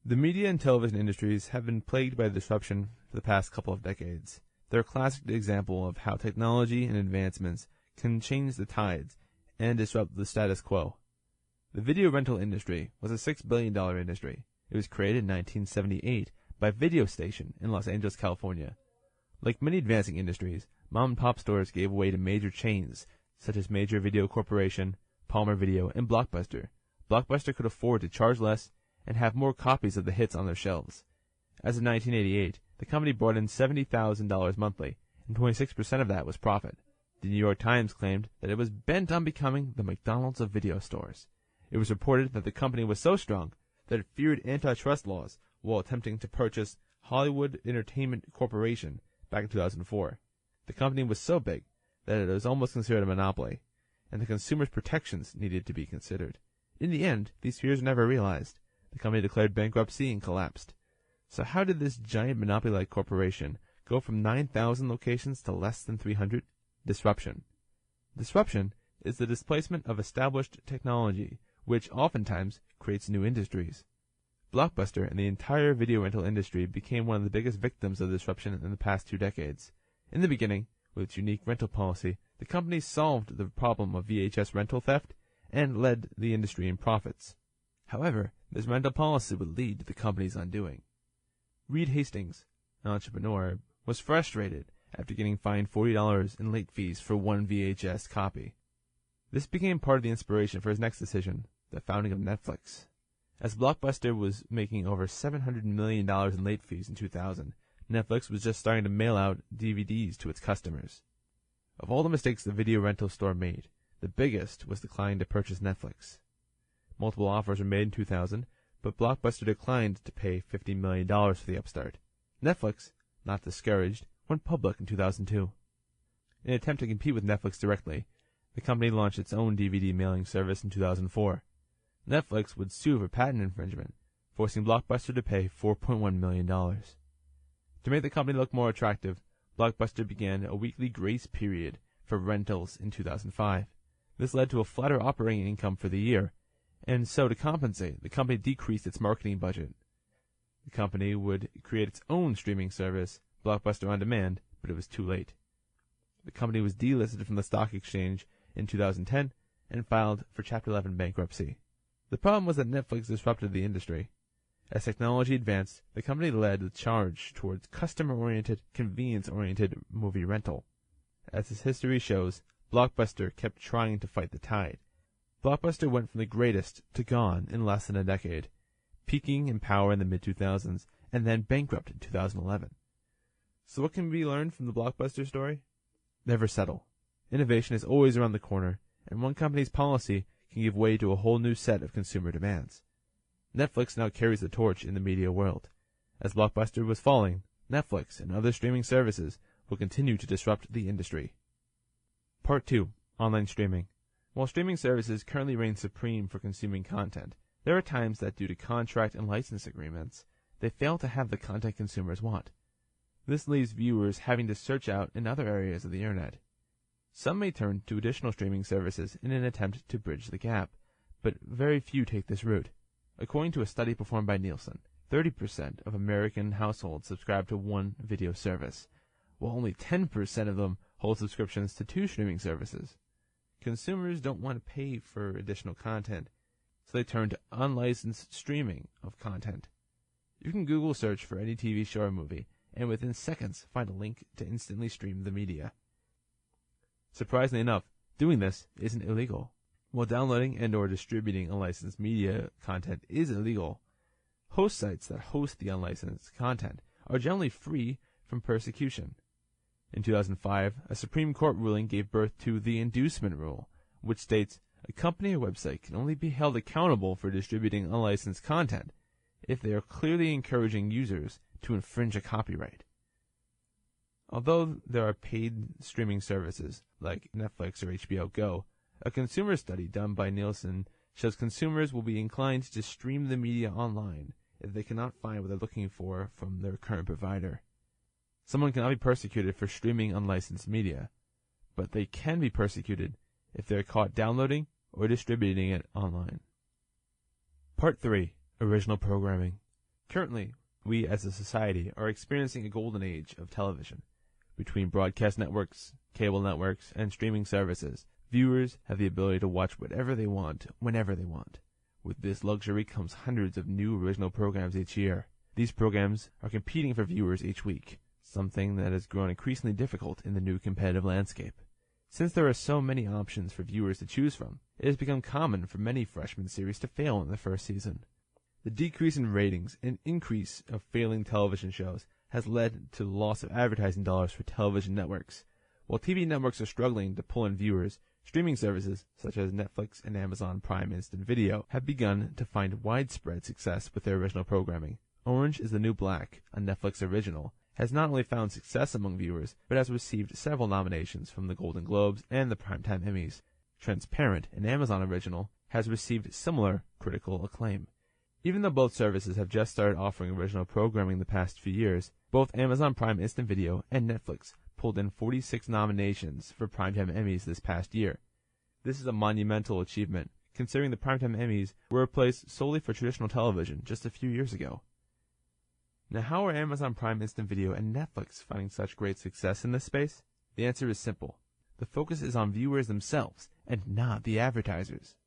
The media and television industries have been plagued by disruption for the past couple of decades. They're a classic example of how technology and advancements can change the tides and disrupt the status quo. The video rental industry was a $6 billion industry. It was created in 1978 by Video Station in Los Angeles, California. Like many advancing industries, mom-and-pop stores gave way to major chains such as Major Video Corporation, Palmer Video, and Blockbuster. Blockbuster could afford to charge less and have more copies of the hits on their shelves. As of 1988, the company brought in $70,000 monthly, and 26% of that was profit. The New York Times claimed that it was bent on becoming the McDonald's of video stores. It was reported that the company was so strong that it feared antitrust laws while attempting to purchase Hollywood Entertainment Corporation back in 2004. The company was so big that it was almost considered a monopoly, and the consumers' protections needed to be considered. In the end, these fears were never realized. The company declared bankruptcy and collapsed. So how did this giant monopoly-like corporation go from 9,000 locations to less than 300? Disruption. Disruption is the displacement of established technology, which oftentimes creates new industries. Blockbuster and the entire video rental industry became one of the biggest victims of disruption in the past 2 decades. In the beginning, with its unique rental policy, the company solved the problem of VHS rental theft and led the industry in profits. However, this rental policy would lead to the company's undoing. Reed Hastings, an entrepreneur, was frustrated after getting fined $40 in late fees for one VHS copy. This became part of the inspiration for his next decision, the founding of Netflix. As Blockbuster was making over $700 million in late fees in 2000, Netflix was just starting to mail out DVDs to its customers. Of all the mistakes the video rental store made, the biggest was declining to purchase Netflix. Multiple offers were made in 2000, but Blockbuster declined to pay $50 million for the upstart. Netflix, not discouraged, went public in 2002. In an attempt to compete with Netflix directly, the company launched its own DVD mailing service in 2004. Netflix would sue for patent infringement, forcing Blockbuster to pay $4.1 million. To make the company look more attractive, Blockbuster began a weekly grace period for rentals in 2005. This led to a flatter operating income for the year, and so to compensate, the company decreased its marketing budget. The company would create its own streaming service, Blockbuster On Demand, but it was too late. The company was delisted from the stock exchange in 2010 and filed for Chapter 11 bankruptcy. The problem was that Netflix disrupted the industry. As technology advanced, the company led the charge towards customer-oriented, convenience-oriented movie rental. As its history shows, Blockbuster kept trying to fight the tide. Blockbuster went from the greatest to gone in less than a decade, peaking in power in the mid-2000s, and then bankrupt in 2011. So what can be learned from the Blockbuster story? Never settle. Innovation is always around the corner, and one company's policy can give way to a whole new set of consumer demands. Netflix now carries the torch in the media world. As Blockbuster was falling, Netflix and other streaming services will continue to disrupt the industry. Part 2. Online streaming. While streaming services currently reign supreme for consuming content, there are times that due to contract and license agreements, they fail to have the content consumers want. This leaves viewers having to search out in other areas of the internet. Some may turn to additional streaming services in an attempt to bridge the gap, but very few take this route. According to a study performed by Nielsen, 30% of American households subscribe to one video service, while only 10% of them hold subscriptions to 2 streaming services. Consumers don't want to pay for additional content, so they turn to unlicensed streaming of content. You can Google search for any TV show or movie, and within seconds find a link to instantly stream the media. Surprisingly enough, doing this isn't illegal. While downloading and or distributing unlicensed media content is illegal, host sites that host the unlicensed content are generally free from persecution. In 2005, a Supreme Court ruling gave birth to the inducement rule, which states a company or website can only be held accountable for distributing unlicensed content if they are clearly encouraging users to infringe a copyright. Although there are paid streaming services like Netflix or HBO Go, a consumer study done by Nielsen shows consumers will be inclined to stream the media online if they cannot find what they're looking for from their current provider. Someone cannot be persecuted for streaming unlicensed media, but they can be persecuted if they are caught downloading or distributing it online. Part 3. Original Programming. Currently, we as a society are experiencing a golden age of television. Between broadcast networks, cable networks, and streaming services, viewers have the ability to watch whatever they want, whenever they want. With this luxury comes hundreds of new original programs each year. These programs are competing for viewers each week, something that has grown increasingly difficult in the new competitive landscape. Since there are so many options for viewers to choose from, it has become common for many freshman series to fail in the first season. The decrease in ratings and increase of failing television shows has led to the loss of advertising dollars for television networks. While TV networks are struggling to pull in viewers, streaming services such as Netflix and Amazon Prime Instant Video have begun to find widespread success with their original programming. Orange is the New Black, a Netflix original, has not only found success among viewers, but has received several nominations from the Golden Globes and the Primetime Emmys. Transparent, an Amazon original, has received similar critical acclaim. Even though both services have just started offering original programming the past few years, both Amazon Prime Instant Video and Netflix pulled in 46 nominations for Primetime Emmys this past year. This is a monumental achievement, considering the Primetime Emmys were a place solely for traditional television just a few years ago. Now, how are Amazon Prime Instant Video and Netflix finding such great success in this space? The answer is simple. The focus is on viewers themselves and not the advertisers.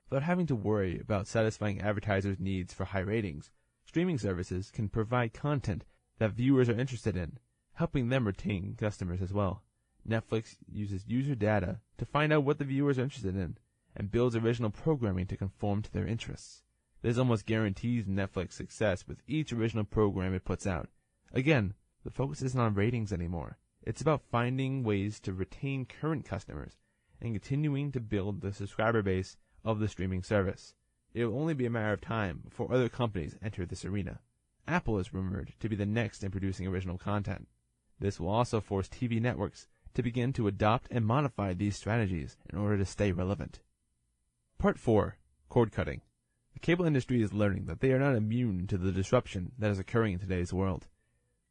Without having to worry about satisfying advertisers' needs for high ratings, streaming services can provide content that viewers are interested in, helping them retain customers as well. Netflix uses user data to find out what the viewers are interested in and builds original programming to conform to their interests. This almost guarantees Netflix success with each original program it puts out. Again, the focus isn't on ratings anymore. It's about finding ways to retain current customers and continuing to build the subscriber base of the streaming service. It will only be a matter of time before other companies enter this arena. Apple is rumored to be the next in producing original content. This will also force TV networks to begin to adopt and modify these strategies in order to stay relevant. Part 4. Cord cutting. The cable industry is learning that they are not immune to the disruption that is occurring in today's world.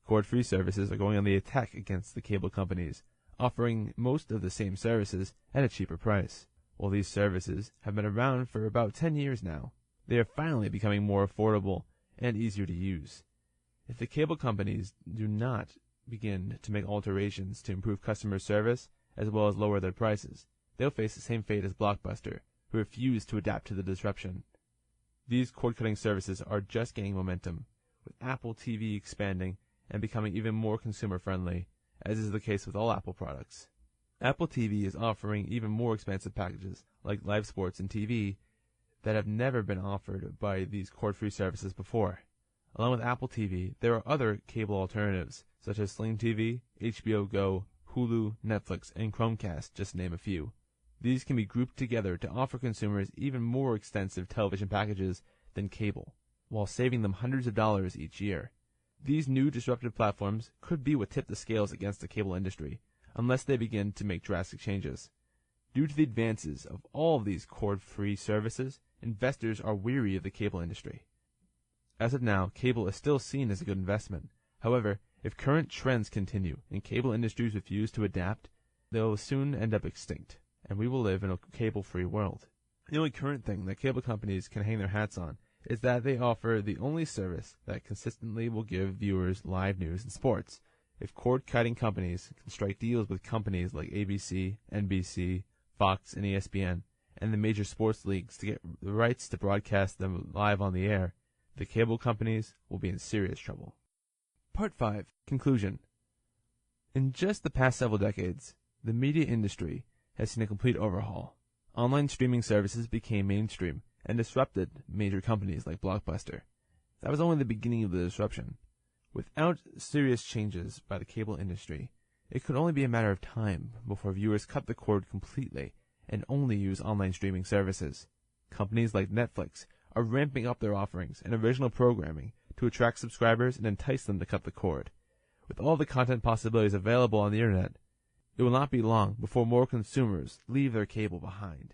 Cord-free services are going on the attack against the cable companies, offering most of the same services at a cheaper price. While these services have been around for about 10 years now, they are finally becoming more affordable and easier to use. If the cable companies do not begin to make alterations to improve customer service as well as lower their prices, they'll face the same fate as Blockbuster, who refused to adapt to the disruption. These cord-cutting services are just gaining momentum, with Apple TV expanding and becoming even more consumer-friendly, as is the case with all Apple products. Apple TV is offering even more expansive packages, like live sports and TV, that have never been offered by these cord-free services before. Along with Apple TV, there are other cable alternatives, such as Sling TV, HBO Go, Hulu, Netflix, and Chromecast, just to name a few. These can be grouped together to offer consumers even more extensive television packages than cable, while saving them hundreds of dollars each year. These new disruptive platforms could be what tip the scales against the cable industry, unless they begin to make drastic changes. Due to the advances of all of these cord-free services, investors are weary of the cable industry. As of now, cable is still seen as a good investment. However, if current trends continue and cable industries refuse to adapt, they will soon end up extinct, and we will live in a cable-free world. The only current thing that cable companies can hang their hats on is that they offer the only service that consistently will give viewers live news and sports. If cord-cutting companies can strike deals with companies like ABC, NBC, Fox, and ESPN, and the major sports leagues to get the rights to broadcast them live on the air, the cable companies will be in serious trouble. Part 5. Conclusion. In just the past several decades, the media industry has seen a complete overhaul. Online streaming services became mainstream and disrupted major companies like Blockbuster. That was only the beginning of the disruption. Without serious changes by the cable industry, it could only be a matter of time before viewers cut the cord completely and only use online streaming services. Companies like Netflix are ramping up their offerings and original programming to attract subscribers and entice them to cut the cord. With all the content possibilities available on the internet, it will not be long before more consumers leave their cable behind.